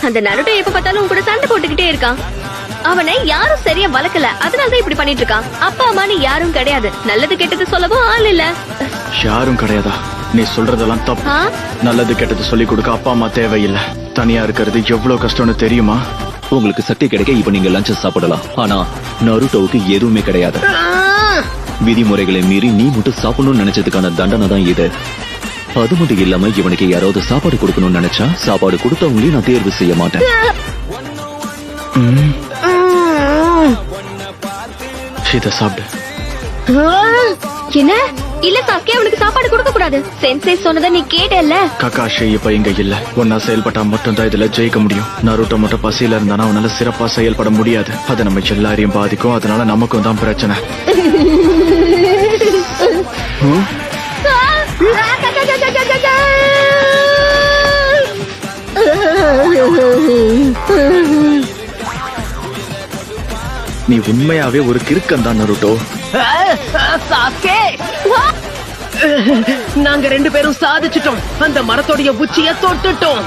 அந்த நருட்டோ எப்ப பார்த்தாலும் உன் கூட சண்டை போட்டுக்கிட்டே இருக்கான். அவனை யாரும் சரியா வளர்க்கல, அதனாலதான் இப்படி பண்ணிட்டு இருக்கான். அப்பா அம்மான்னு யாரும் கிடையாது, நல்லது கெட்டது சொல்லவும் ஆள் இல்ல. யாரும் கிடையாதா? நீ சொல்றதெல்லாம் தப்பு. நல்லது கெட்டது சொல்லி கொடுக்க அப்பா அம்மா தேவையில்லை. தனியா இருக்கிறது எவ்வளவு கஷ்டம்னு தெரியுமா? உங்களுக்கு சக்தி கிடைக்க இப்ப நீங்க லஞ்ச் சாப்பிடலாம், ஆனா நருட்டோவுக்கு எதுவுமே கிடையாது. விதிமுறைகளை மீறி நீ மட்டும் சாப்பிடணும்னு நினைச்சதுக்கான தண்டனை தான் இது. அது மட்டும் இல்லாம இவனுக்கு யாராவது சாப்பாடு கொடுக்கணும்னு நினைச்சா சாப்பாடு கொடுத்தவங்களையும் நான் தேர்வு செய்ய மாட்டேன். இத சாப்பிடு. என்ன? இல்ல சாஸ்கே, அவனுக்கு சாப்பாடு கொடுக்க கூடாது. சென்சே சொன்னதை நீ கேட்டல்ல. ககாஷி இப்ப இங்க இல்ல. ஒன்னா செயல்பட்டா மட்டும்தான் இதுல ஜெயிக்க முடியும். நருட்டோ மட்டும் பசியில இருந்தானா அவனால சிறப்பா செயல்பட முடியாது. அது நம்ம எல்லாரையும் பாதிக்கும். அதனால நமக்கும் தான் பிரச்சனை. நீ உண்மையாவே ஒரு கிறுக்கன் தான் நருட்டோ. சாஸ்கே, நாங்க 2 பேரும் சாதிச்சிட்டோம். அந்த மரத்தோடைய உச்சிய தொட்டுட்டோம்.